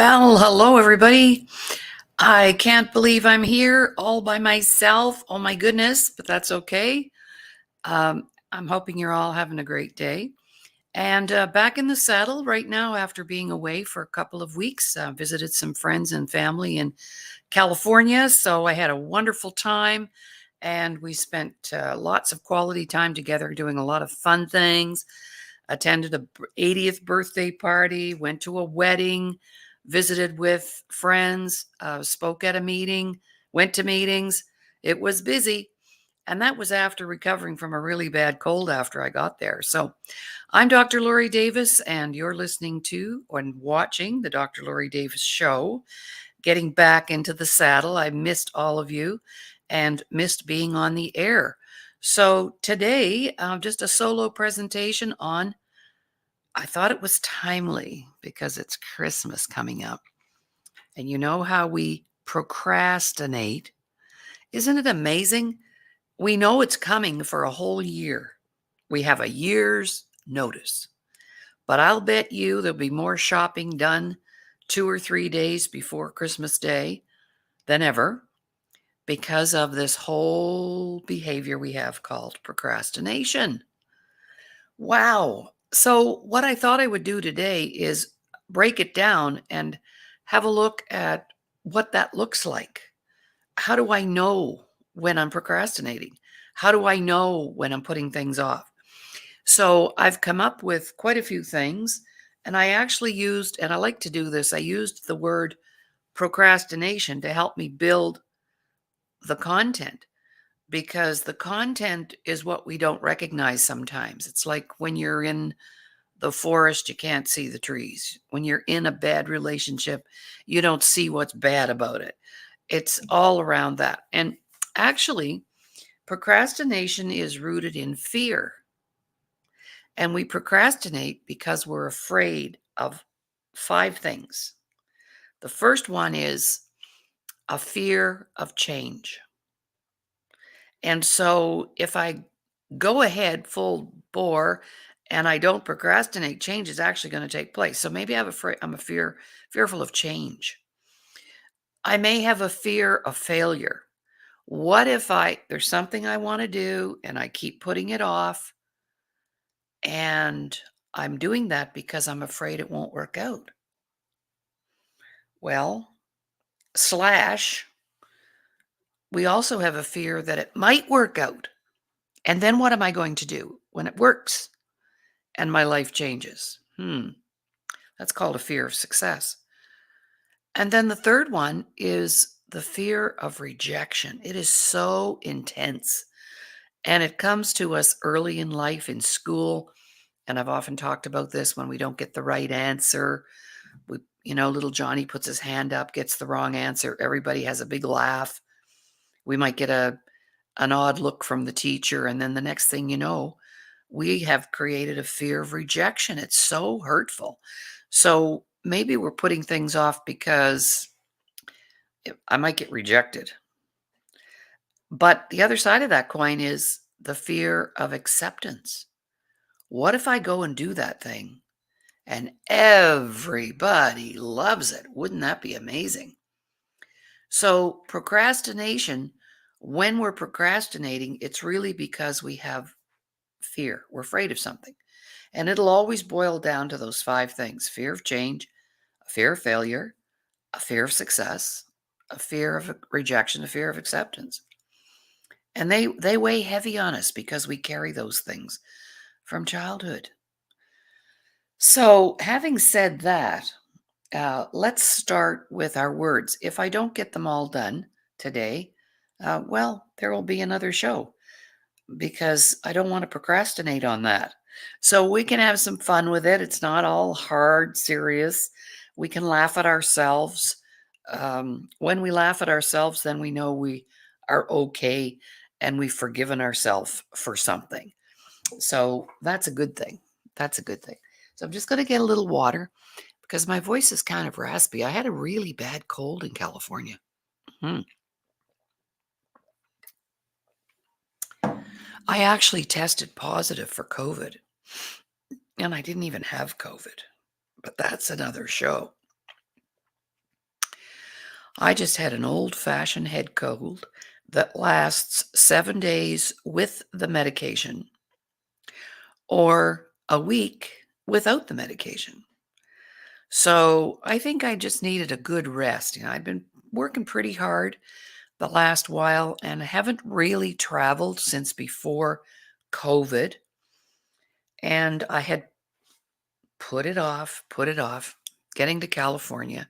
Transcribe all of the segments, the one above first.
Well, hello everybody. I can't believe I'm here all by myself. Oh my goodness, but that's okay. I'm hoping you're all having a great day. And back in the saddle right now after being away for a couple of weeks. Visited some friends and family in California. So I had a wonderful time and we spent lots of quality time together doing a lot of fun things. Attended a 80th birthday party, went to a wedding, visited with friends, spoke at a meeting, went to meetings. It was busy. And that was after recovering from a really bad cold after I got there. So I'm Dr. Laurie Davis, and you're listening to and watching the Dr. Laurie Davis Show. Getting back into the saddle. I missed all of you and missed being on the air. So today, just a solo presentation on I thought it was timely because it's Christmas coming up. And you know how we procrastinate? Isn't it amazing? We know it's coming for a whole year. We have a year's notice. But I'll bet you there'll be more shopping done 2 or 3 days before Christmas Day than ever because of this whole behavior we have called procrastination. Wow. So, what I thought I would do today is break it down and have a look at what that looks like. How do I know when I'm procrastinating? How do I know when I'm putting things off? So, I've come up with quite a few things, and I actually used, and I like to do this, I used the word procrastination to help me build the content because the content is what we don't recognize sometimes. It's like when you're in the forest, you can't see the trees. When you're in a bad relationship, you don't see what's bad about it. It's all around that. And actually, procrastination is rooted in fear. And we procrastinate because we're afraid of five things. The first one is a fear of change. And so if I go ahead full bore and I don't procrastinate, change is actually going to take place. So maybe I'm fearful of change. I may have a fear of failure. What if there's something I want to do and I keep putting it off and I'm doing that because I'm afraid it won't work out? Well, slash, we also have a fear that it might work out. And then what am I going to do when it works and my life changes? That's called a fear of success. And then the third one is the fear of rejection. It is so intense. And it comes to us early in life in school. And I've often talked about this when we don't get the right answer. Little Johnny puts his hand up, gets the wrong answer. Everybody has a big laugh. We might get an odd look from the teacher. And then the next thing you know, we have created a fear of rejection. It's so hurtful. So maybe we're putting things off because I might get rejected. But the other side of that coin is the fear of acceptance. What if I go and do that thing and everybody loves it? Wouldn't that be amazing? So procrastination, when we're procrastinating, it's really because we have fear. We're afraid of something. And it'll always boil down to those five things: fear of change, a fear of failure, a fear of success, a fear of rejection, a fear of acceptance. And they weigh heavy on us because we carry those things from childhood. So, having said that, let's start with our words. If I don't get them all done today, well, there will be another show because I don't want to procrastinate on that. So we can have some fun with it. It's not all hard, serious. We can laugh at ourselves. When we laugh at ourselves, then we know we are okay and we've forgiven ourselves for something. So that's a good thing. That's a good thing. So I'm just going to get a little water because my voice is kind of raspy. I had a really bad cold in California. Hmm. I actually tested positive for COVID and I didn't even have COVID, but that's another show. I just had an old-fashioned head cold that lasts 7 days with the medication or a week without the medication. So, I think I just needed a good rest. I've been working pretty hard the last while and I haven't really traveled since before COVID. And I had put it off getting to California.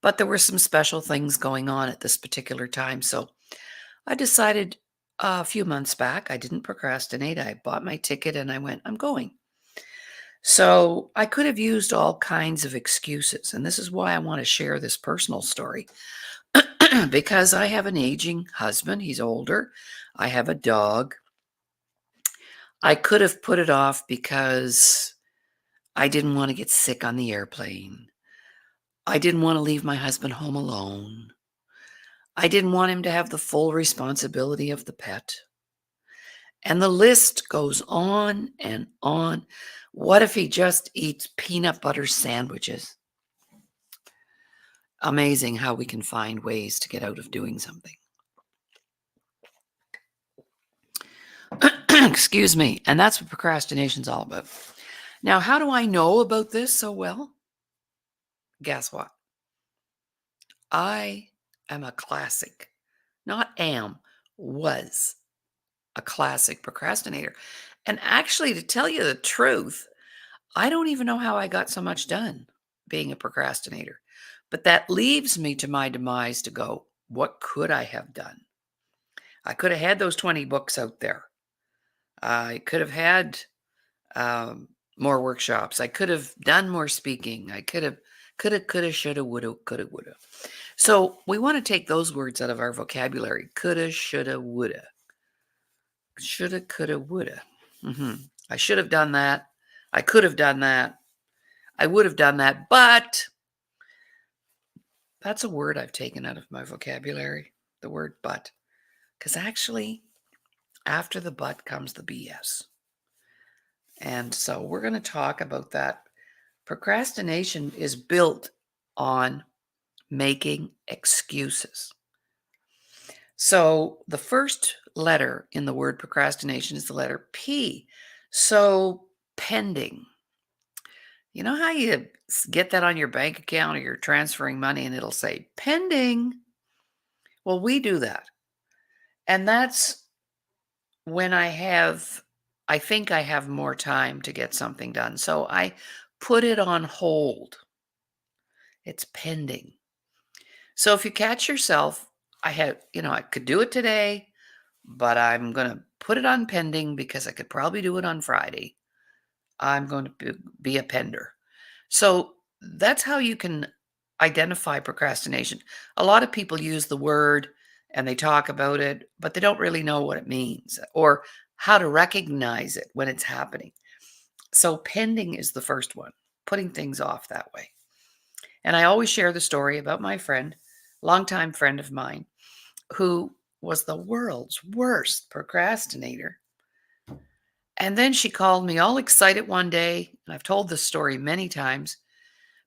But there were some special things going on at this particular time. So I decided a few months back, I didn't procrastinate. I bought my ticket and I went, I'm going. So I could have used all kinds of excuses. And this is why I want to share this personal story because I have an aging husband. He's older. I have a dog. I could have put it off because I didn't want to get sick on the airplane. I didn't want to leave my husband home alone. I didn't want him to have the full responsibility of the pet. And the list goes on and on. What if he just eats peanut butter sandwiches? Amazing how we can find ways to get out of doing something. Excuse me. And that's what procrastination is all about. Now, how do I know about this so well? Guess what? I am a classic, not am, was a classic procrastinator. And actually, to tell you the truth, I don't even know how I got so much done being a procrastinator. But that leaves me to my demise to go, what could I have done? I could have had those 20 books out there. I could have had more workshops. I could have done more speaking. I could have, coulda, shoulda, woulda, coulda, woulda. So we want to take those words out of our vocabulary. Coulda, shoulda, woulda. Shoulda, coulda, woulda. I should have done that. I could have done that. I would have done that. But that's a word I've taken out of my vocabulary, the word but. Because actually, after the but comes the BS. And so we're going to talk about that. Procrastination is built on making excuses. So the first letter in the word procrastination is the letter P. So pending. You know how you get that on your bank account or you're transferring money and it'll say pending? Well, we do that. And that's when I think I have more time to get something done. So I put it on hold. It's pending. So if you catch yourself, I could do it today, but I'm going to put it on pending because I could probably do it on Friday. I'm going to be a pender. So that's how you can identify procrastination. A lot of people use the word and they talk about it, but they don't really know what it means or how to recognize it when it's happening. So pending is the first one, putting things off that way. And I always share the story about my friend, longtime friend of mine, who was the world's worst procrastinator. And then she called me all excited one day, and I've told this story many times,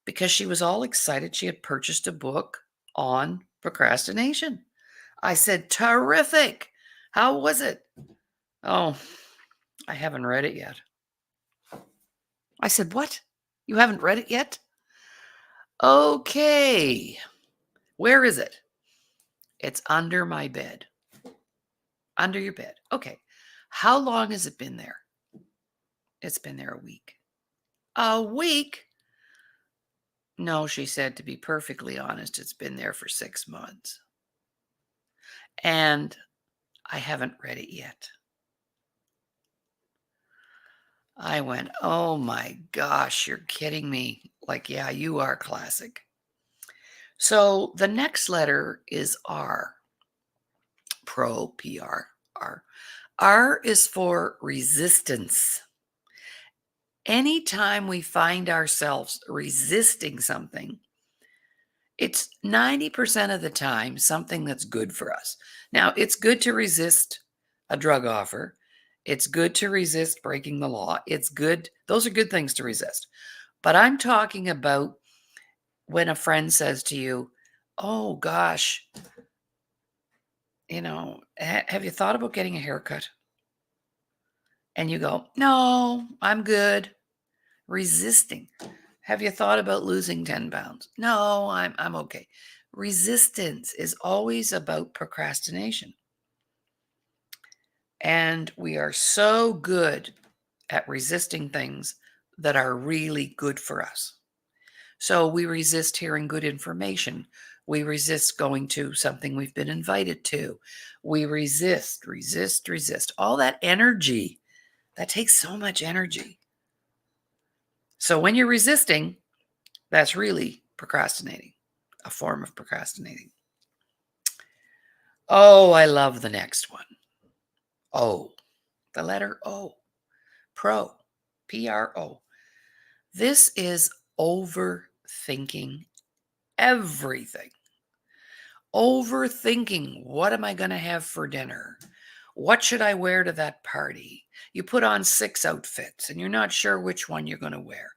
because she was all excited she had purchased a book on procrastination. I said, terrific. How was it? Oh, I haven't read it yet. I said, what? You haven't read it yet? Okay. Where is it? It's under my bed. Under your bed. Okay. How long has it been there? It's been there a week. A week? No, she said, to be perfectly honest, it's been there for 6 months. And I haven't read it yet. I went, oh my gosh, you're kidding me. Like, yeah, you are classic. So the next letter is R. P-R, R. R is for resistance. Anytime we find ourselves resisting something, it's 90% of the time something that's good for us. Now, it's good to resist a drug offer. It's good to resist breaking the law. It's good. Those are good things to resist. But I'm talking about when a friend says to you, Oh gosh, have you thought about getting a haircut? And you go, no, I'm good. Resisting. Have you thought about losing 10 pounds? No, I'm okay. Resistance is always about procrastination. And we are so good at resisting things that are really good for us. So we resist hearing good information. We resist going to something we've been invited to. We resist. All that energy, that takes so much energy. So when you're resisting, that's really procrastinating, a form of procrastinating. Oh, I love the next one. O, the letter O, Pro. This is overthinking everything. Overthinking, what am I going to have for dinner? What should I wear to that party? You put on 6 outfits and you're not sure which one you're going to wear.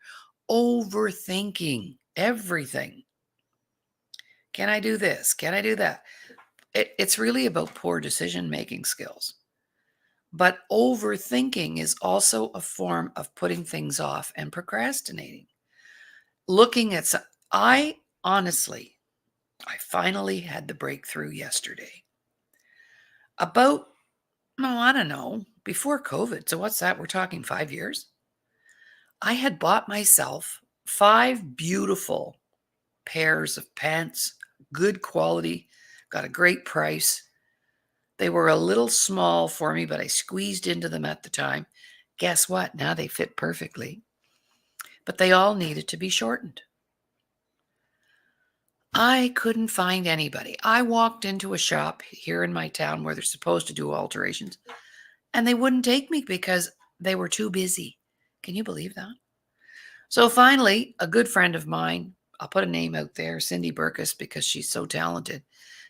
Overthinking everything. Can I do this? Can I do that? It's really about poor decision-making skills. But overthinking is also a form of putting things off and procrastinating. Looking at some, I honestly, I finally had the breakthrough yesterday. About, no, I don't know, before COVID. So what's that? We're talking 5 years. I had bought myself 5 beautiful pairs of pants, good quality, got a great price. They were a little small for me, but I squeezed into them at the time. Guess what? Now they fit perfectly. But they all needed to be shortened. I couldn't find anybody. I walked into a shop here in my town where they're supposed to do alterations, and they wouldn't take me because they were too busy. Can you believe that? So finally, a good friend of mine, I'll put a name out there, Cindy Burkus, because she's so talented.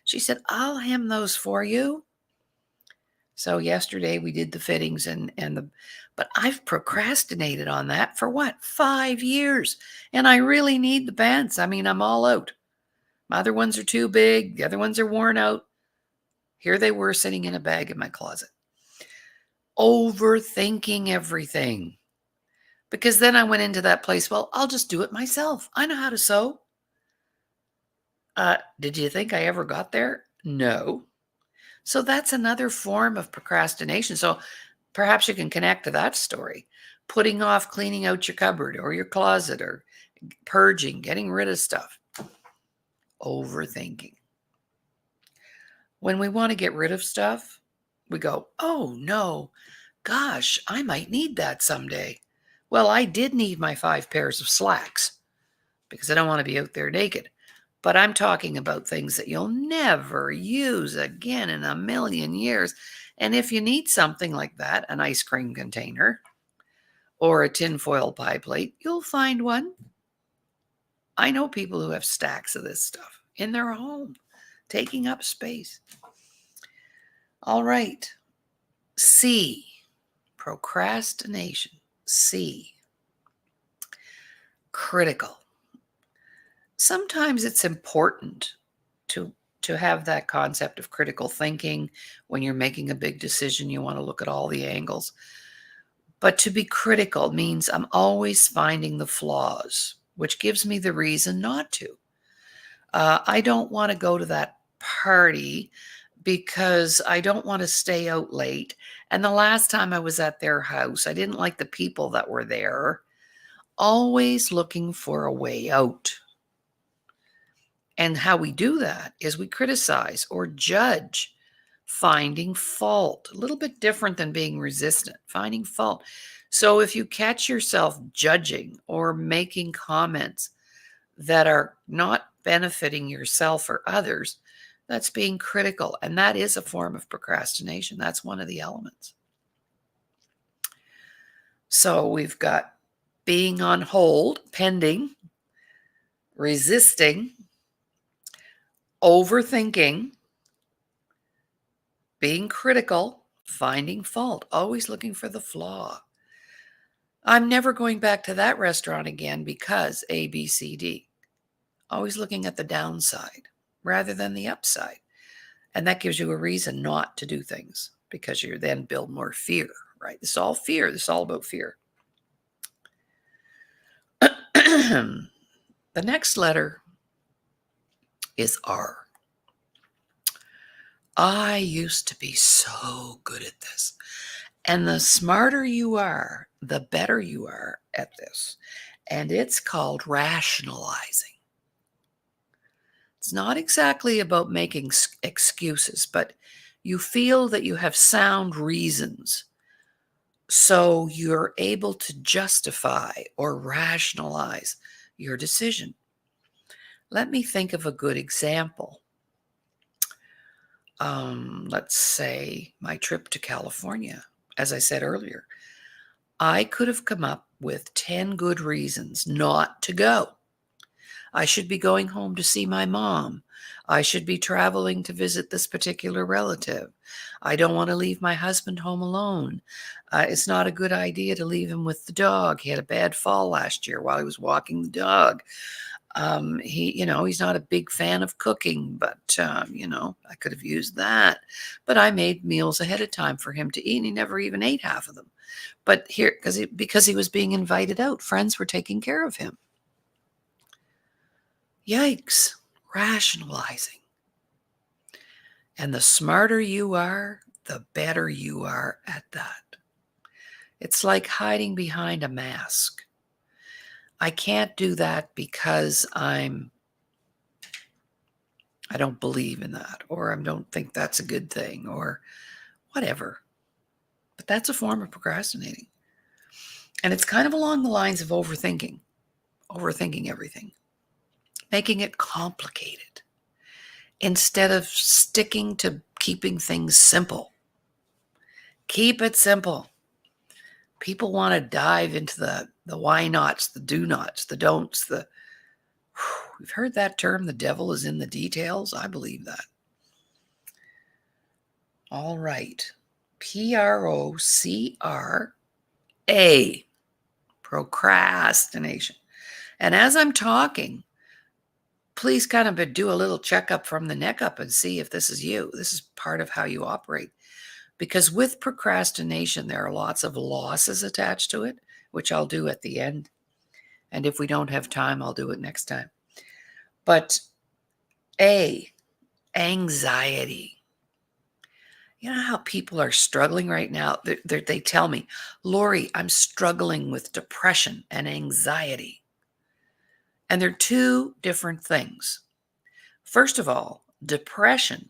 She said, I'll hem those for you. So yesterday we did the fittings but I've procrastinated on that for what? 5 years. And I really need the pants. I mean, I'm all out. My other ones are too big. The other ones are worn out. Here they were sitting in a bag in my closet. Overthinking everything. Because then I went into that place, well, I'll just do it myself. I know how to sew. Did you think I ever got there? No. So that's another form of procrastination. So perhaps you can connect to that story. Putting off cleaning out your cupboard or your closet or purging, getting rid of stuff. Overthinking. When we want to get rid of stuff, we go, oh no, gosh, I might need that someday. Well, I did need my 5 pairs of slacks because I don't want to be out there naked. But I'm talking about things that you'll never use again in a million years. And if you need something like that, an ice cream container or a tinfoil pie plate, you'll find one. I know people who have stacks of this stuff in their home, taking up space. All right. C, procrastination. C, critical. Sometimes it's important to have that concept of critical thinking. When you're making a big decision, you want to look at all the angles. But to be critical means I'm always finding the flaws, which gives me the reason not to. I don't want to go to that party because I don't want to stay out late. And the last time I was at their house, I didn't like the people that were there. Always looking for a way out. And how we do that is we criticize or judge, finding fault. A little bit different than being resistant, finding fault. So if you catch yourself judging or making comments that are not benefiting yourself or others, that's being critical. And that is a form of procrastination. That's one of the elements. So we've got being on hold, pending, resisting, overthinking, being critical, finding fault, always looking for the flaw. I'm never going back to that restaurant again because A, B, C, D. Always looking at the downside. rather than the upside. And that gives you a reason not to do things because you then build more fear, right? This is all fear. This is all about fear. The next letter is R. I used to be so good at this. And the smarter you are, the better you are at this. And it's called rationalizing. It's not exactly about making excuses, but you feel that you have sound reasons. So you're able to justify or rationalize your decision. Let me think of a good example. Let's say my trip to California. As I said earlier, I could have come up with 10 good reasons not to go. I should be going home to see my mom. I should be traveling to visit this particular relative. I don't want to leave my husband home alone. It's not a good idea to leave him with the dog. He had a bad fall last year while he was walking the dog. He's not a big fan of cooking, but, I could have used that. But I made meals ahead of time for him to eat, and he never even ate half of them. But here, because he was being invited out, friends were taking care of him. Yikes, rationalizing. And the smarter you are, the better you are at that. It's like hiding behind a mask. I can't do that because I don't believe in that, or I don't think that's a good thing, or whatever. But that's a form of procrastinating. And it's kind of along the lines of overthinking everything, making it complicated instead of sticking to keeping things simple. Keep it simple. People want to dive into the why nots, the do nots, the don'ts, we've heard that term, the devil is in the details. I believe that. All right. Procra, procrastination. And as I'm talking, please kind of do a little checkup from the neck up and see if this is you. This is part of how you operate. Because with procrastination, there are lots of losses attached to it, which I'll do at the end. And if we don't have time, I'll do it next time. But anxiety. You know how people are struggling right now? They tell me, Laurie, I'm struggling with depression and anxiety. And they're two different things. First of all, depression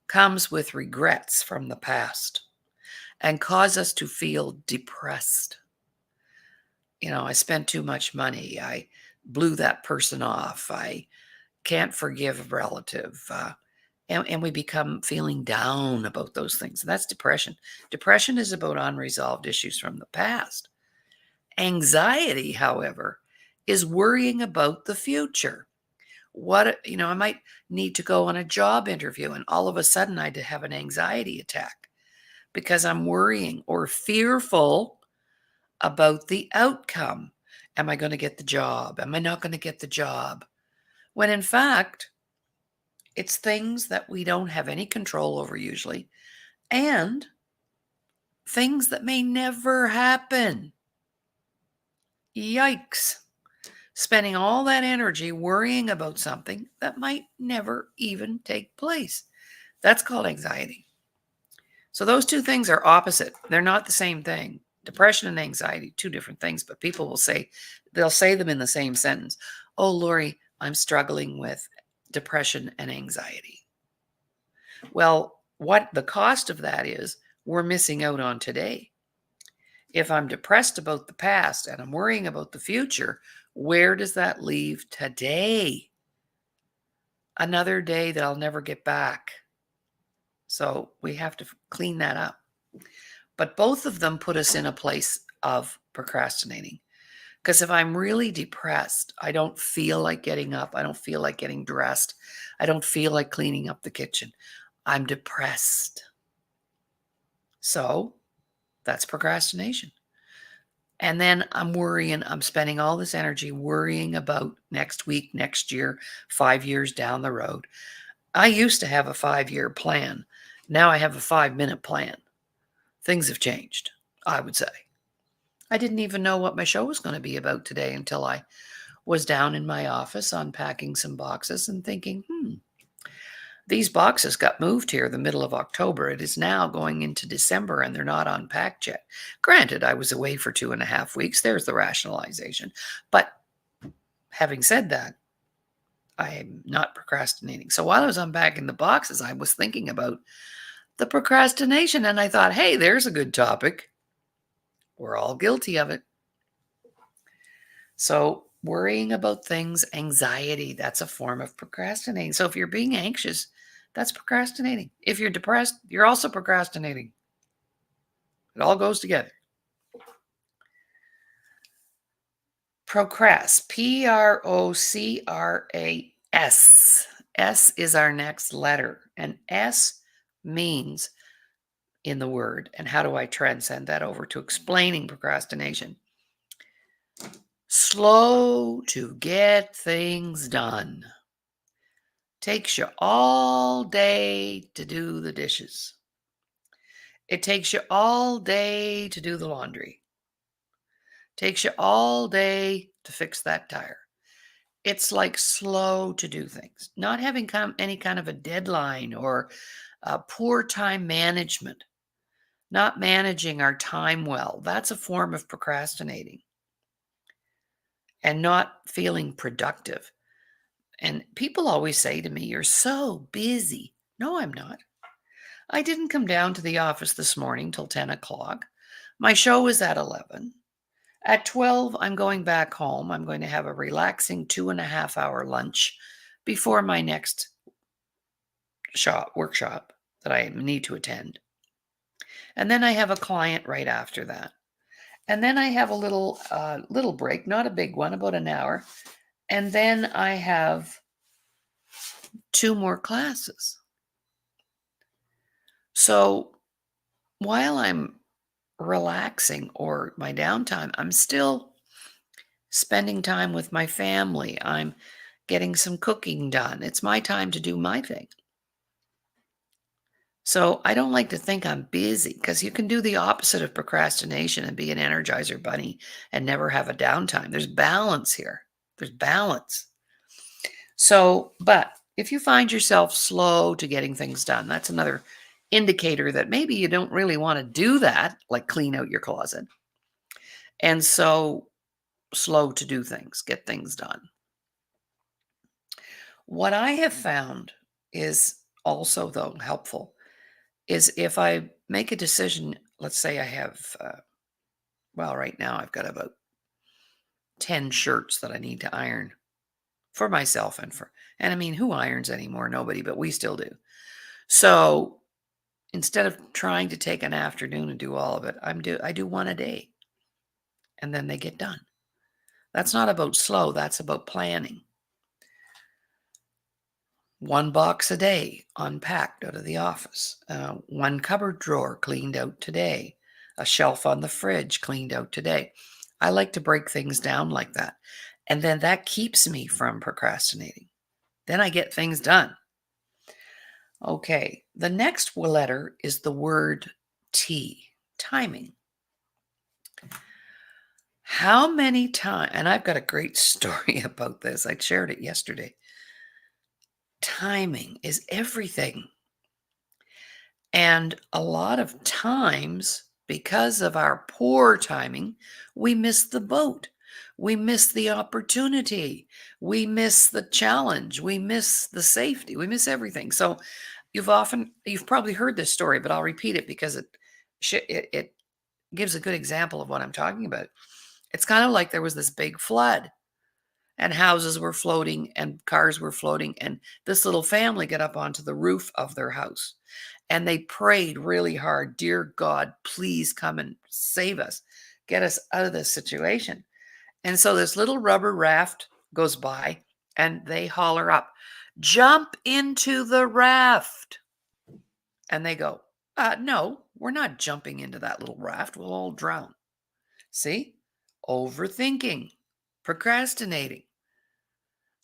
comes with regrets from the past and cause us to feel depressed. I spent too much money. I blew that person off. I can't forgive a relative. And we become feeling down about those things. And that's depression. Depression is about unresolved issues from the past. Anxiety, however, is worrying about the future. I might need to go on a job interview, and all of a sudden I'd have an anxiety attack because I'm worrying or fearful about the outcome. Am I going to get the job? Am I not going to get the job? When in fact, it's things that we don't have any control over usually, and things that may never happen. Yikes. Spending all that energy worrying about something that might never even take place. That's called anxiety. So those two things are opposite. They're not the same thing. Depression and anxiety, two different things, but people they'll say them in the same sentence. Oh, Laurie, I'm struggling with depression and anxiety. Well, what the cost of that is, we're missing out on today. If I'm depressed about the past and I'm worrying about the future, where does that leave today? Another day that I'll never get back. So we have to clean that up. But both of them put us in a place of procrastinating. Because if I'm really depressed, I don't feel like getting up. I don't feel like getting dressed. I don't feel like cleaning up the kitchen. I'm depressed. So that's procrastination. And then I'm worrying, I'm spending all this energy worrying about next week, next year, 5 years down the road. I used to have a 5-year plan. Now I have a 5-minute plan. Things have changed, I would say. I didn't even know what my show was going to be about today until I was down in my office unpacking some boxes and thinking, these boxes got moved here the middle of October. It is now going into December and they're not unpacked yet. Granted, I was away for 2.5 weeks. There's the rationalization. But having said that, I'm not procrastinating. So while I was unpacking the boxes, I was thinking about the procrastination and I thought, hey, there's a good topic. We're all guilty of it. So worrying about things, anxiety, that's a form of procrastinating. So if you're being anxious, that's procrastinating. If you're depressed, you're also procrastinating. It all goes together. Procrast, Procras. S is our next letter. And S means in the word. And how do I transcend that over to explaining procrastination? Slow to get things done. Takes you all day to do the dishes. It takes you all day to do the laundry. Takes you all day to fix that tire. It's like slow to do things, not having any kind of a deadline or poor time management, not managing our time well. That's a form of procrastinating and not feeling productive. And people always say to me, you're so busy. No, I'm not. I didn't come down to the office this morning till 10 o'clock. My show is at 11. At 12, I'm going back home. I'm going to have a relaxing 2.5 hour lunch before my next workshop that I need to attend. And then I have a client right after that. And then I have a little break, not a big one, about an hour. And then I have 2 more classes. So while I'm relaxing or my downtime, I'm still spending time with my family. I'm getting some cooking done. It's my time to do my thing. So I don't like to think I'm busy because you can do the opposite of procrastination and be an energizer bunny and never have a downtime. There's balance here. There's balance. So, but if you find yourself slow to getting things done, that's another indicator that maybe you don't really want to do that, like clean out your closet. And so slow to do things, get things done. What I have found is also, though, helpful is if I make a decision, let's say I have, well, right now I've got about 10 shirts that I need to iron for myself and I mean, who irons anymore? Nobody, but we still do. So instead of trying to take an afternoon and do all of it, I do one a day and then they get done. That's not about slow, that's about planning. 1 box a day unpacked out of the office. 1 cupboard drawer cleaned out today. A shelf on the fridge cleaned out today. I like to break things down like that. And then that keeps me from procrastinating. Then I get things done. Okay, the next letter is the word T, timing. How many times, and I've got a great story about this. I shared it yesterday. Timing is everything. And a lot of times, because of our poor timing, we miss the boat. We miss the opportunity. We miss the challenge. We miss the safety. We miss everything. So you've probably heard this story, but I'll repeat it because it gives a good example of what I'm talking about. It's kind of like there was this big flood and houses were floating and cars were floating. And this little family got up onto the roof of their house and they prayed really hard, dear God, please come and save us, get us out of this situation. And so this little rubber raft goes by and they holler up, jump into the raft. And they go, no, we're not jumping into that little raft. We'll all drown. See? overthinking, procrastinating.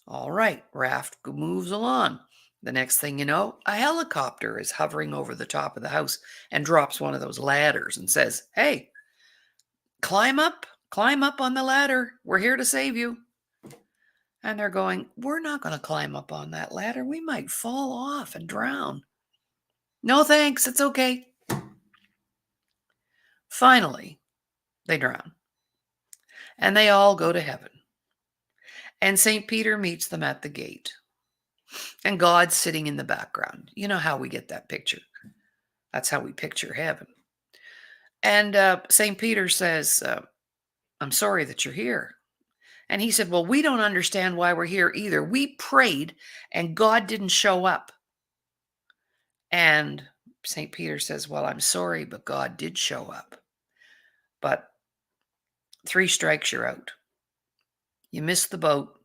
All right, raft moves along. The next thing you know, a helicopter is hovering over the top of the house and drops one of those ladders and says, "Hey, climb up on the ladder. We're here to save you." And they're going, "We're not going to climb up on that ladder. We might fall off and drown." "No, thanks. It's okay." Finally, they drown and they all go to heaven. And St. Peter meets them at the gate. And God's sitting in the background. You know how we get that picture. That's how we picture heaven. And St. Peter says, "I'm sorry that you're here." And he said, "Well, we don't understand why we're here either. We prayed and God didn't show up." And St. Peter says, "Well, I'm sorry, but God did show up. But 3 strikes, you're out. You missed the boat.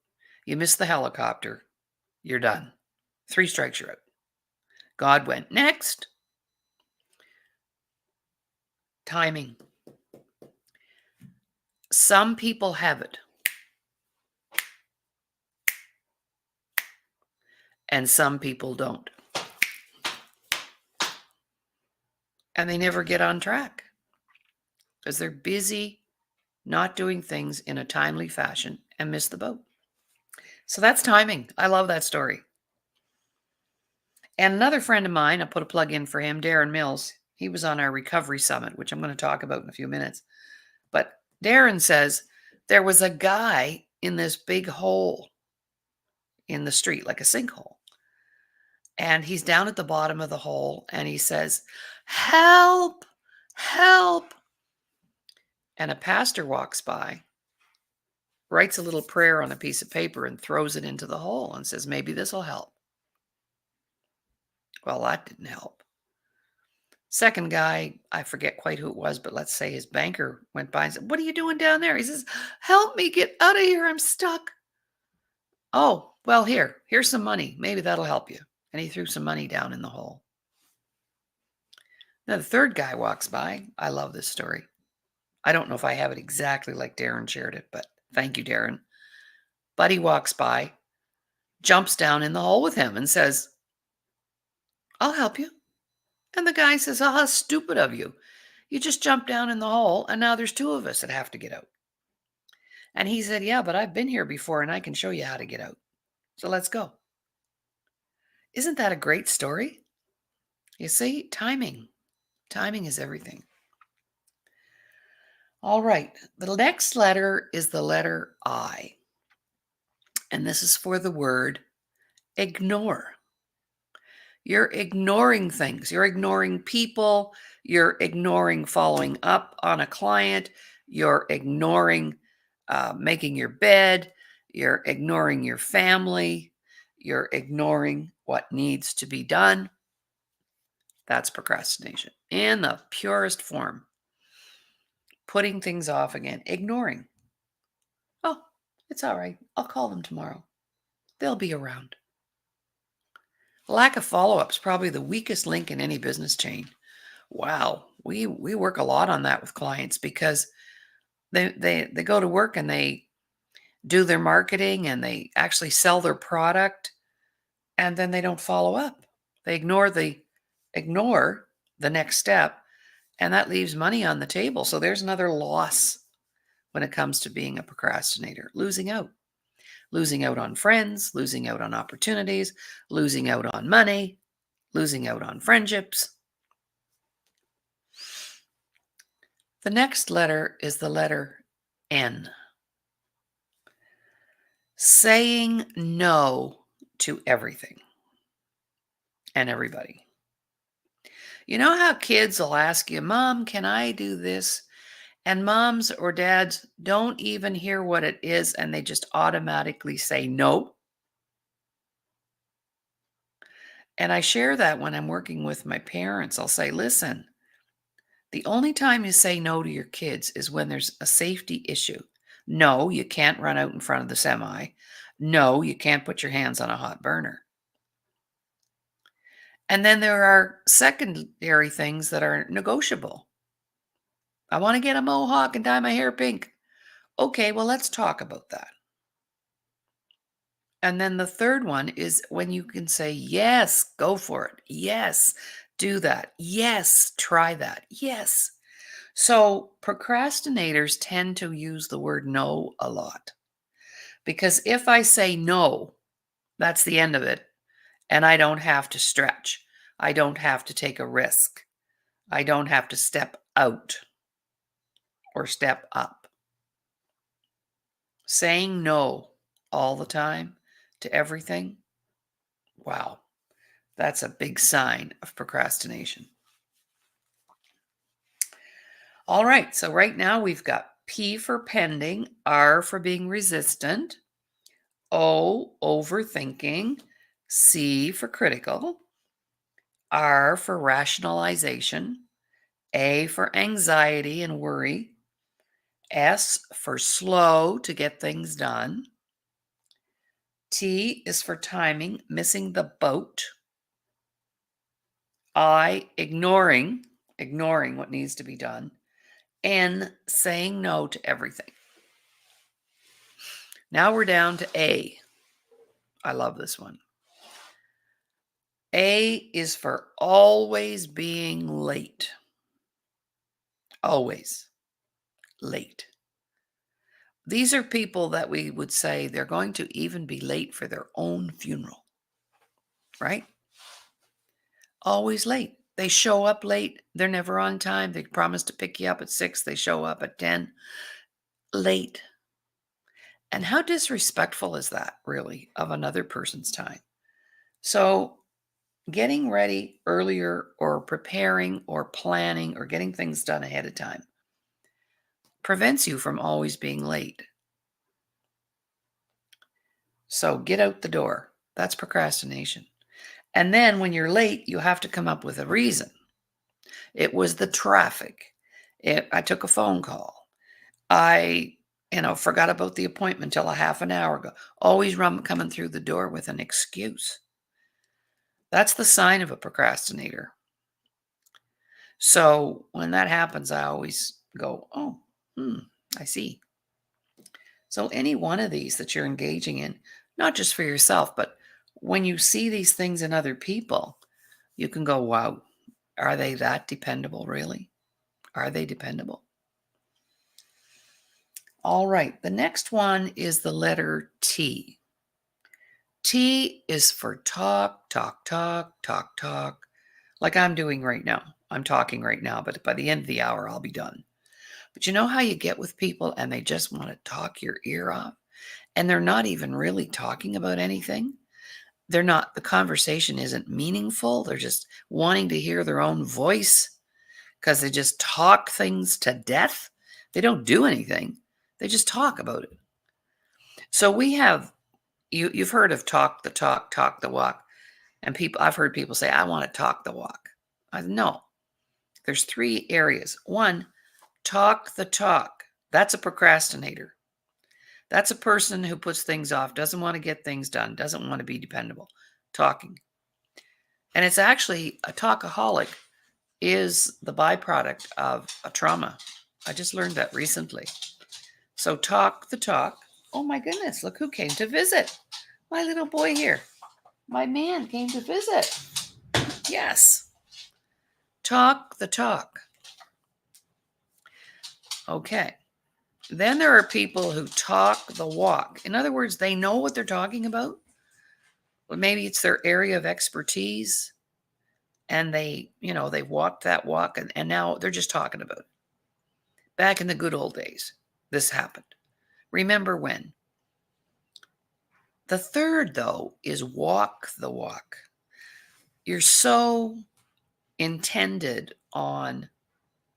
You missed the helicopter. You're done. 3 strikes, you're out." God went, "Next." Timing. Some people have it and some people don't. And they never get on track because they're busy not doing things in a timely fashion and miss the boat. So that's timing. I love that story. And another friend of mine, I put a plug in for him, Darren Mills. He was on our recovery summit, which I'm going to talk about in a few minutes. But Darren says there was a guy in this big hole in the street, like a sinkhole. And he's down at the bottom of the hole and he says, "Help, help." And a pastor walks by, writes a little prayer on a piece of paper and throws it into the hole and says, "Maybe this will help." Well, that didn't help. Second guy, I forget quite who it was, but let's say his banker went by and said, "What are you doing down there?" He says, "Help me get out of here. I'm stuck." "Oh, well, here's some money. Maybe that'll help you." And he threw some money down in the hole. Now, the third guy walks by. I love this story. I don't know if I have it exactly like Darren shared it, but thank you, Darren. Buddy walks by, jumps down in the hole with him and says, "I'll help you." And the guy says, "Oh, how stupid of you. You just jumped down in the hole, and now there's 2 of us that have to get out." And he said, "Yeah, but I've been here before, and I can show you how to get out. So let's go." Isn't that a great story? You see, timing. Timing is everything. All right. The next letter is the letter I. And this is for the word ignore. You're ignoring things. You're ignoring people. You're ignoring following up on a client. You're ignoring making your bed. You're ignoring your family. You're ignoring what needs to be done. That's procrastination in the purest form. Putting things off again, ignoring. "Oh, it's all right. I'll call them tomorrow. They'll be around." Lack of follow-up is probably the weakest link in any business chain. Wow, we work a lot on that with clients because they go to work and they do their marketing and they actually sell their product and then they don't follow up. They ignore the next step and that leaves money on the table. So there's another loss when it comes to being a procrastinator, losing out. Losing out on friends, losing out on opportunities, losing out on money, losing out on friendships. The next letter is the letter N. Saying no to everything and everybody. You know how kids will ask you, "Mom, can I do this?" And moms or dads don't even hear what it is and they just automatically say no. And I share that when I'm working with my parents. I'll say, "Listen, the only time you say no to your kids is when there's a safety issue. No, you can't run out in front of the semi. No, you can't put your hands on a hot burner." And then there are secondary things that are negotiable. "I want to get a mohawk and dye my hair pink." Okay, well, let's talk about that. And then the third one is when you can say, yes, go for it. Yes, do that. Yes, try that. Yes. So procrastinators tend to use the word no a lot because if I say no, that's the end of it. And I don't have to stretch. I don't have to take a risk. I don't have to step out or step up. Saying no all the time to everything, wow, that's a big sign of procrastination. All right, so right now we've got P for pending, R for being resistant, O, overthinking, C for critical, R for rationalization, A for anxiety and worry, S for slow to get things done, T is for timing, missing the boat, I, ignoring what needs to be done, N, saying no to everything. Now we're down to A. I love this one. A is for always being late. Always late. These are people that we would say they're going to even be late for their own funeral, right? Always late. They show up late. They're never on time. They promise to pick you up at 6. They show up at 10. Late. And how disrespectful is that, really, of another person's time? So, getting ready earlier or preparing or planning or getting things done ahead of time prevents you from always being late. So, get out the door. That's procrastination. And then when you're late, you have to come up with a reason. It was the traffic. I took a phone call. I, forgot about the appointment till a half an hour ago. Always coming through the door with an excuse. That's the sign of a procrastinator. So when that happens, I always go, oh, I see. So any one of these that you're engaging in, not just for yourself, but when you see these things in other people, you can go, wow, are they that dependable, really? Are they dependable? All right, the next one is the letter T. T is for talk, talk, talk, talk, talk, like I'm doing right now. I'm talking right now, but by the end of the hour, I'll be done. But you know how you get with people and they just want to talk your ear off? And they're not even really talking about anything. The conversation isn't meaningful. They're just wanting to hear their own voice because they just talk things to death. They don't do anything. They just talk about it. So we have you've heard of talk the talk, talk the walk. And I've heard people say, I want to talk the walk. No, there's 3 areas. One, talk the talk. That's a procrastinator. That's a person who puts things off, doesn't want to get things done, doesn't want to be dependable. Talking. And it's actually a talkaholic is the byproduct of a trauma. I just learned that recently. So talk the talk. Oh my goodness, look who came to visit. My little boy here. My man came to visit. Yes. Talk the talk. Okay. Then there are people who talk the walk. In other words, they know what they're talking about. Or maybe it's their area of expertise and they walked that walk and now they're just talking about it. Back in the good old days, this happened. Remember when? The third, though, is walk the walk. You're so intended on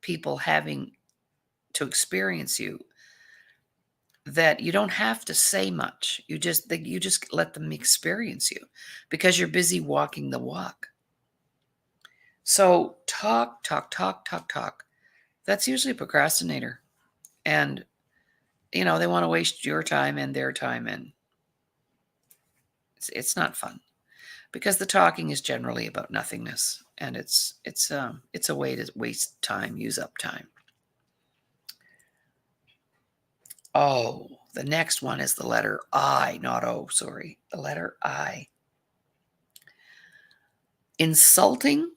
people having to experience you that you don't have to say much. You just let them experience you because you're busy walking the walk. So talk, talk, talk, talk, talk. That's usually a procrastinator. And they want to waste your time and their time, and it's not fun because the talking is generally about nothingness, and it's a way to waste time, use up time. Oh, the next one is the letter I, not O, sorry. The letter I. Insulting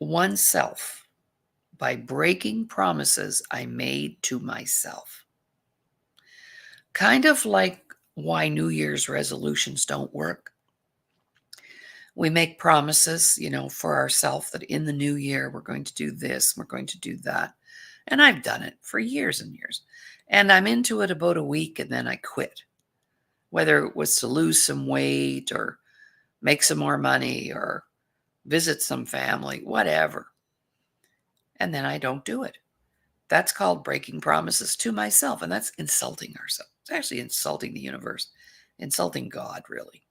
oneself by breaking promises I made to myself. Kind of like why New Year's resolutions don't work. We make promises, for ourselves that in the new year we're going to do this, we're going to do that. And I've done it for years and years. And I'm into it about a week and then I quit. Whether it was to lose some weight or make some more money or visit some family, whatever. And then I don't do it. That's called breaking promises to myself. And that's insulting ourselves. It's actually insulting the universe, insulting God, really.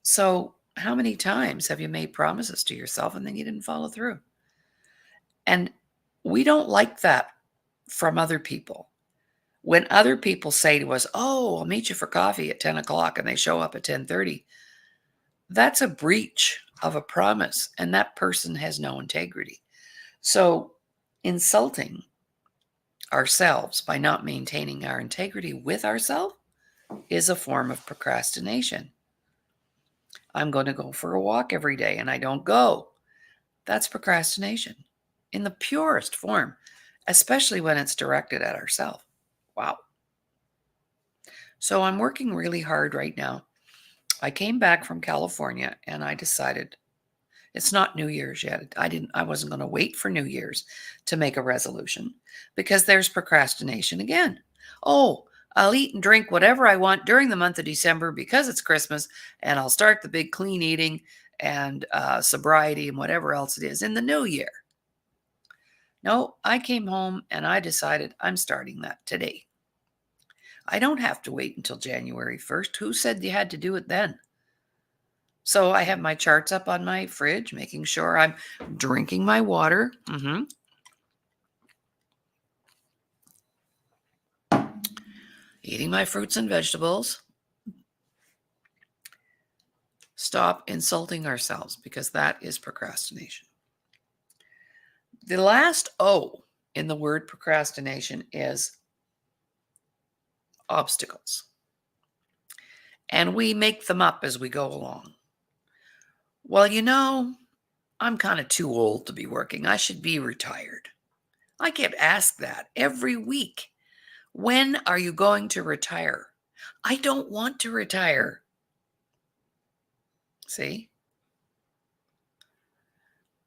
So, how many times have you made promises to yourself and then you didn't follow through? And we don't like that from other people. When other people say to us, "Oh, I'll meet you for coffee at 10 o'clock," and they show up at 10:30, that's a breach of a promise, and that person has no integrity. So, insulting ourselves by not maintaining our integrity with ourselves is a form of procrastination. I'm going to go for a walk every day and I don't go. That's procrastination in the purest form, especially when it's directed at ourselves. Wow. So I'm working really hard right now. I came back from California and I decided it's not New Year's yet. I wasn't going to wait for New Year's to make a resolution because there's procrastination again. Oh, I'll eat and drink whatever I want during the month of December because it's Christmas, and I'll start the big clean eating and sobriety and whatever else it is in the new year. No, I came home and I decided I'm starting that today. I don't have to wait until January 1st. Who said you had to do it then? So I have my charts up on my fridge, making sure I'm drinking my water, eating my fruits and vegetables. Stop insulting ourselves because that is procrastination. The last O in the word procrastination is obstacles. And we make them up as we go along. Well, I'm kind of too old to be working. I should be retired. I get asked that every week. When are you going to retire? I don't want to retire. See?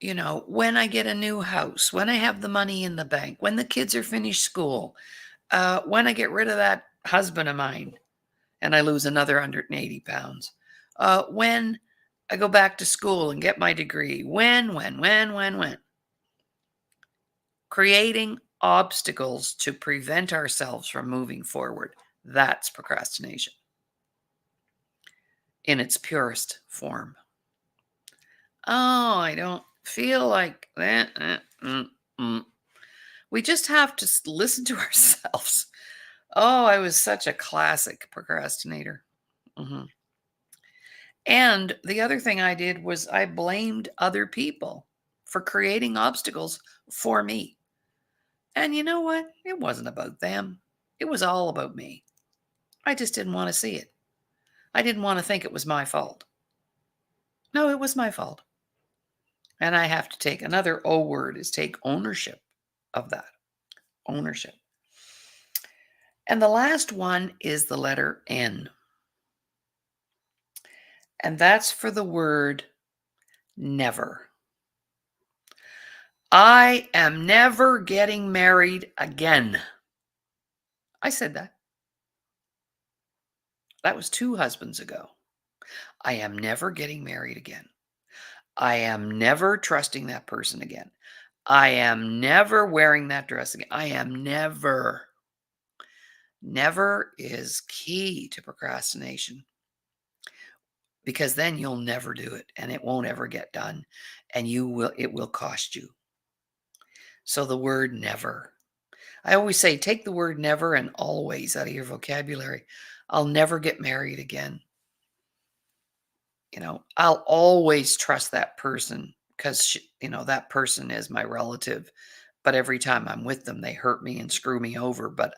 When I get a new house, when I have the money in the bank, when the kids are finished school, when I get rid of that husband of mine and I lose another 180 pounds, when I go back to school and get my degree, when. Creating obstacles to prevent ourselves from moving forward. That's procrastination in its purest form. Oh, I don't feel like that. We just have to listen to ourselves. Oh, I was such a classic procrastinator. Mhm. And the other thing I did was I blamed other people for creating obstacles for me. And you know what? It wasn't about them. It was all about me. I just didn't want to see it. I didn't want to think it was my fault. No, it was my fault. And I have to take another O word is take ownership of that. Ownership. And the last one is the letter N. And that's for the word never. I am never getting married again. I said that. That was 2 husbands ago. I am never getting married again. I am never trusting that person again. I am never wearing that dress again. I am never. Never is key to procrastination because then you'll never do it and it won't ever get done and it will cost you. So the word never. I always say take the word never and always out of your vocabulary. I'll never get married again. I'll always trust that person because that person is my relative, but every time I'm with them they hurt me and screw me over, but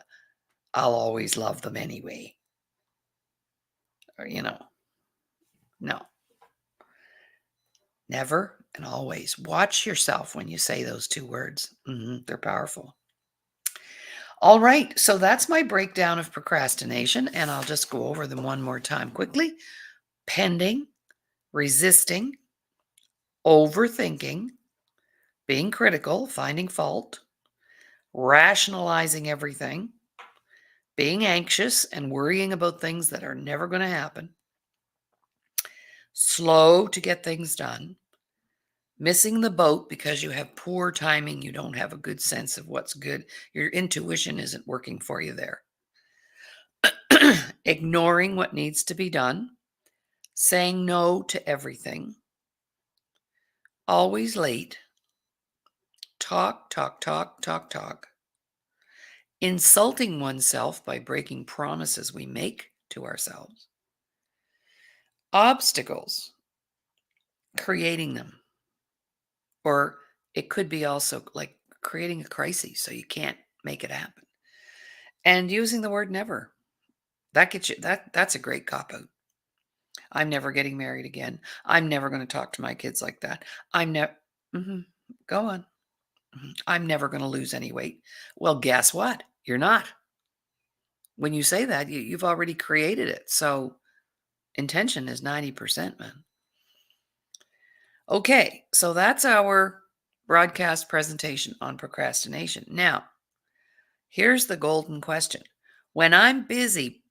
I'll always love them anyway. Or, no, never and always. Watch yourself when you say those two words. They're powerful. All right, so that's my breakdown of procrastination, and I'll just go over them one more time quickly. Pending, resisting, overthinking, being critical, finding fault, rationalizing everything, being anxious and worrying about things that are never going to happen, slow to get things done, missing the boat because you have poor timing, you don't have a good sense of what's good, your intuition isn't working for you there, ignoring what needs to be done, saying no to everything, always late, talk, talk, talk, talk, talk, insulting oneself by breaking promises we make to ourselves, obstacles, creating them, or it could be also like creating a crisis so you can't make it happen, and using the word never. That gets you that's a great cop out. I'm never getting married again. I'm never going to talk to my kids like that. I'm never Go on. I'm never going to lose any weight. Well, guess what? You're not. When you say that, you've already created it. So intention is 90%, man. Okay, so that's our broadcast presentation on procrastination. Now, here's the golden question. When I'm busy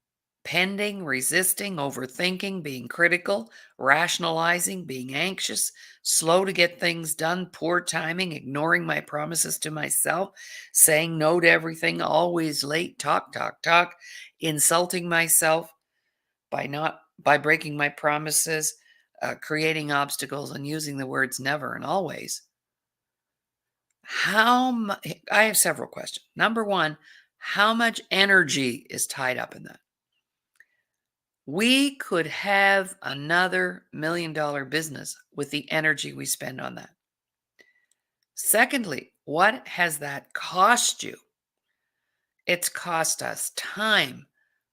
pending, resisting, overthinking, being critical, rationalizing, being anxious, slow to get things done, poor timing, ignoring my promises to myself, saying no to everything, always late, talk, talk, talk, insulting myself by breaking my promises, creating obstacles, and using the words never and always. I have several questions. Number one, how much energy is tied up in that? We could have another $1 million business with the energy we spend on that. Secondly, what has that cost you? It's cost us time,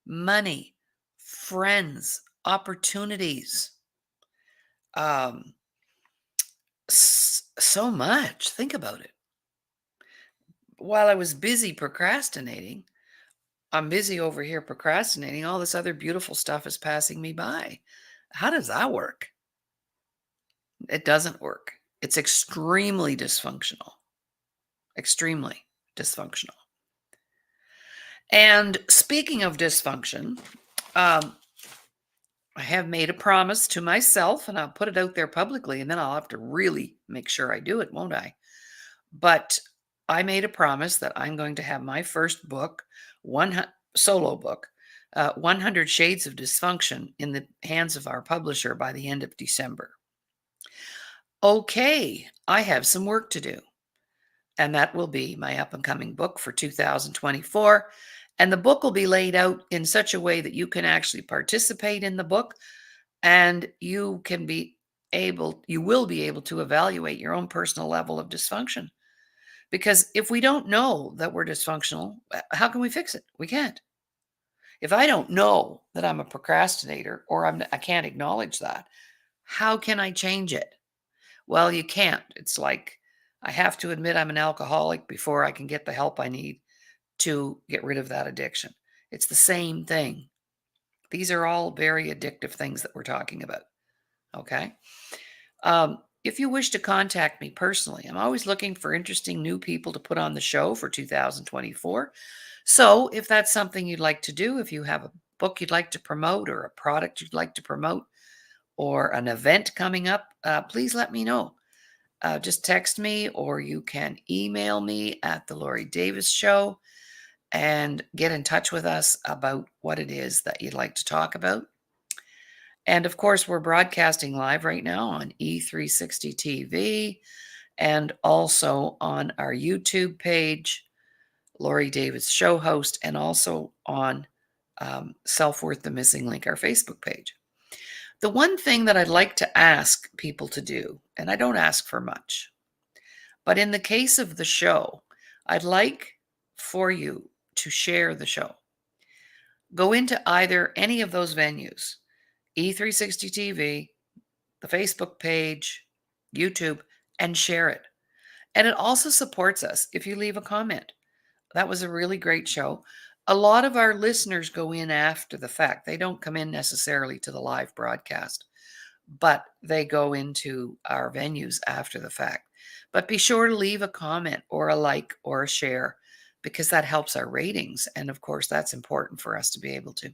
money, friends, opportunities, um, so much. Think about it. While I was busy procrastinating, I'm busy over here procrastinating. All this other beautiful stuff is passing me by. How does that work? It doesn't work. It's extremely dysfunctional. Extremely dysfunctional. And speaking of dysfunction, um, I have made a promise to myself, and I'll put it out there publicly, and then I'll have to really make sure I do it, won't I? But I made a promise that I'm going to have my first book, solo book, 100 Shades of Dysfunction, in the hands of our publisher by the end of December. Okay, I have some work to do, and that will be my up and coming book for 2024. And the book will be laid out in such a way that you can actually participate in the book, and you will be able to evaluate your own personal level of dysfunction. Because if we don't know that we're dysfunctional, how can we fix it? We can't. If I don't know that I'm a procrastinator, or I can't acknowledge that, how can I change it? Well, you can't. It's like I have to admit I'm an alcoholic before I can get the help I need to get rid of that addiction. It's the same thing. These are all very addictive things that we're talking about. Okay. If you wish to contact me personally, I'm always looking for interesting new people to put on the show for 2024. So if that's something you'd like to do, if you have a book you'd like to promote, or a product you'd like to promote, or an event coming up, please let me know. Just text me, or you can email me at the Laurie Davis Show and get in touch with us about what it is that you'd like to talk about. And of course, we're broadcasting live right now on E360 TV, and also on our YouTube page, Laurie Davis Show Host, and also on Self-Worth the Missing Link, our Facebook page. The one thing that I'd like to ask people to do, and I don't ask for much, but in the case of the show, I'd like for you to share the show. Go into either any of those venues, E360 TV, the Facebook page, YouTube, and share it. And it also supports us if you leave a comment. That was a really great show. A lot of our listeners go in after the fact. They don't come in necessarily to the live broadcast, but they go into our venues after the fact. But be sure to leave a comment or a like or a share because that helps our ratings. And of course, that's important for us to be able to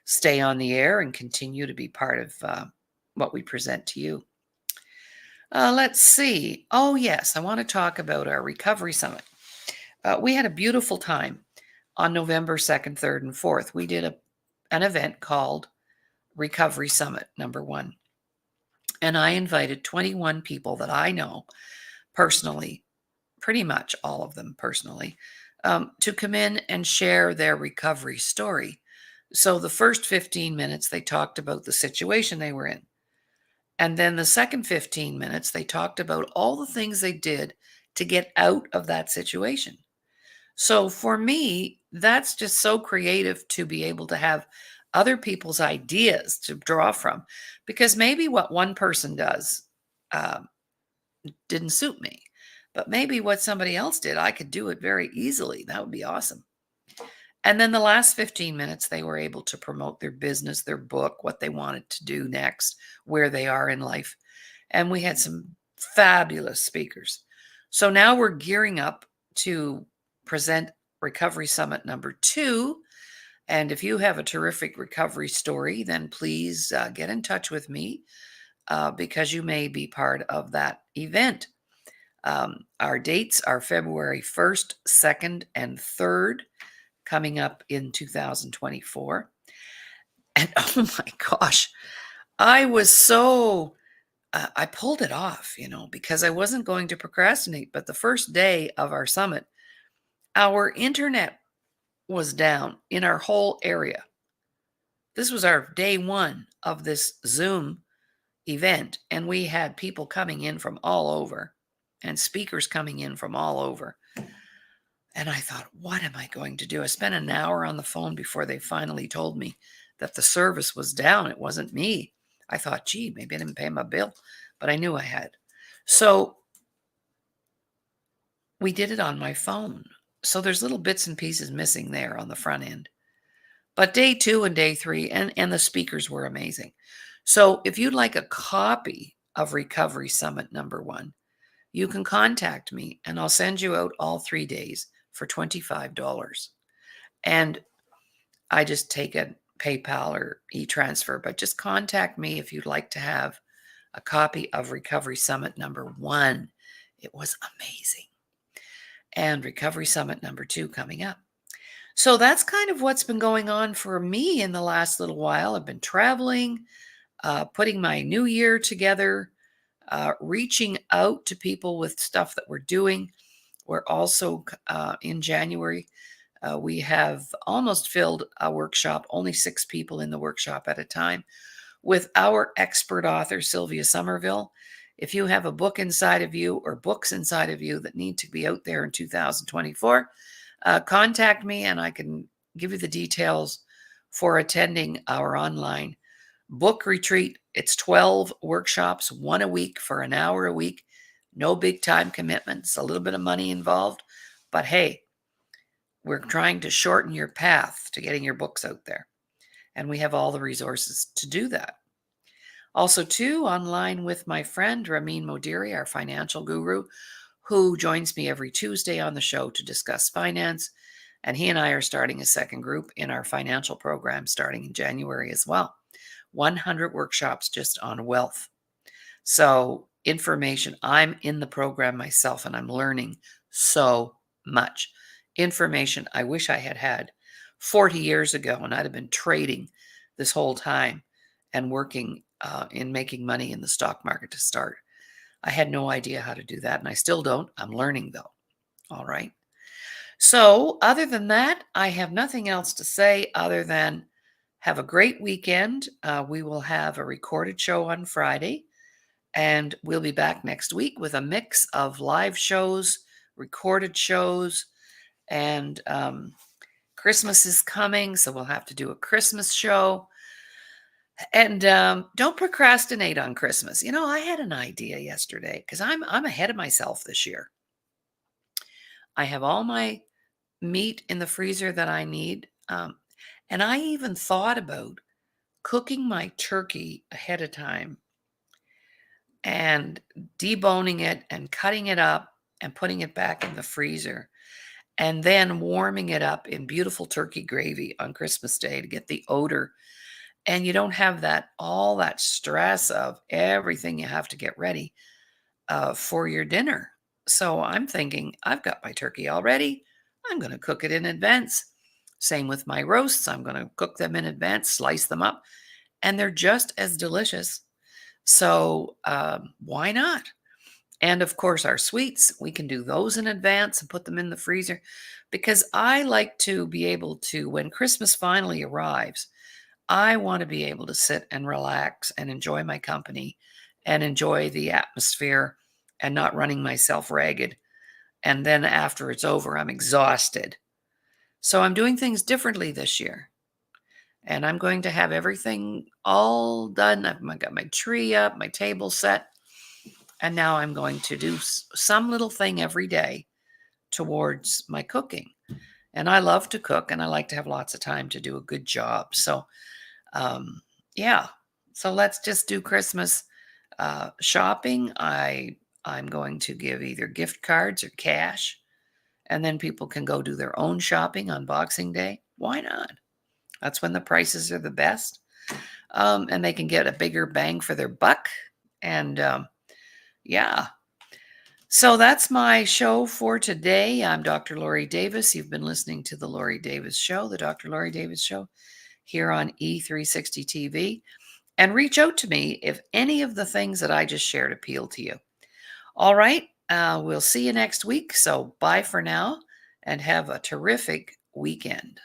stay on the air and continue to be part of what we present to you. Let's see. Oh, yes, I want to talk about our recovery summit. We had a beautiful time on November 2nd, 3rd, and 4th. We did an event called Recovery Summit #1. And I invited 21 people that I know personally, pretty much all of them personally, to come in and share their recovery story. So the first 15 minutes, they talked about the situation they were in. And then the second 15 minutes, they talked about all the things they did to get out of that situation. So for me, that's just so creative to be able to have other people's ideas to draw from, because maybe what one person does um, didn't suit me, but maybe what somebody else did, I could do it very easily. That would be awesome. And then the last 15 minutes, they were able to promote their business, their book, what they wanted to do next, where they are in life. And we had some fabulous speakers. So now we're gearing up to present Recovery Summit #2. And if you have a terrific recovery story, then please get in touch with me because you may be part of that event. Our dates are February 1st, 2nd, and 3rd, coming up in 2024. And oh my gosh, I was so, I pulled it off, because I wasn't going to procrastinate. But the first day of our summit, our internet was down in our whole area. This was our day one of this Zoom event, and we had people coming in from all over and speakers coming in from all over. And I thought, what am I going to do? I spent an hour on the phone before they finally told me that the service was down. It wasn't me. I thought, gee, maybe I didn't pay my bill, but I knew I had. So we did it on my phone. So there's little bits and pieces missing there on the front end. But day 2 and day 3, and the speakers were amazing. So if you'd like a copy of Recovery Summit #1, you can contact me and I'll send you out all 3 days for $25. And I just take a PayPal or e-transfer, but just contact me if you'd like to have a copy of Recovery Summit #1. It was amazing. And Recovery Summit #2 coming up. So that's kind of what's been going on for me in the last little while. I've been traveling, putting my new year together, reaching out to people with stuff that we're doing. We're also in January, we have almost filled a workshop, only 6 people in the workshop at a time, with our expert author, Sylvia Somerville. If you have a book inside of you or books inside of you that need to be out there in 2024, contact me and I can give you the details for attending our online book retreat. It's 12 workshops, one a week for an hour a week. No big time commitments, a little bit of money involved. But hey, we're trying to shorten your path to getting your books out there. And we have all the resources to do that. Also, too, online with my friend Ramin Modiri, our financial guru, who joins me every Tuesday on the show to discuss finance. And he and I are starting a second group in our financial program starting in January as well. 100 workshops just on wealth. So information, I'm in the program myself and I'm learning so much information I wish I had had 40 years ago, and I'd have been trading this whole time and working in making money in the stock market to start. I had no idea how to do that, and I still don't. I'm learning, though. All right. So other than that, I have nothing else to say other than have a great weekend. We will have a recorded show on Friday, and we'll be back next week with a mix of live shows, recorded shows, and Christmas is coming, so we'll have to do a Christmas show. And don't procrastinate on Christmas. I had an idea yesterday because I'm ahead of myself this year. I have all my meat in the freezer that I need, and I even thought about cooking my turkey ahead of time and deboning it and cutting it up and putting it back in the freezer and then warming it up in beautiful turkey gravy on Christmas Day to get the odor. And you don't have all that stress of everything you have to get ready for your dinner. So I'm thinking, I've got my turkey already. I'm going to cook it in advance. Same with my roasts. I'm going to cook them in advance, slice them up, and they're just as delicious. So why not? And of course, our sweets, we can do those in advance and put them in the freezer because I like to be able to, when Christmas finally arrives, I want to be able to sit and relax and enjoy my company and enjoy the atmosphere and not running myself ragged. And then after it's over, I'm exhausted. So I'm doing things differently this year. And I'm going to have everything all done. I've got my tree up, my table set. And now I'm going to do some little thing every day towards my cooking. And I love to cook and I like to have lots of time to do a good job. So, yeah. So let's just do Christmas shopping. I'm going to give either gift cards or cash, and then people can go do their own shopping on Boxing Day. Why not? That's when the prices are the best, and they can get a bigger bang for their buck. And yeah. So that's my show for today. I'm Dr. Laurie Davis. You've been listening to the Laurie Davis Show, the Dr. Laurie Davis Show, here on E360 TV. And reach out to me if any of the things that I just shared appeal to you. All right. We'll see you next week. So bye for now and have a terrific weekend.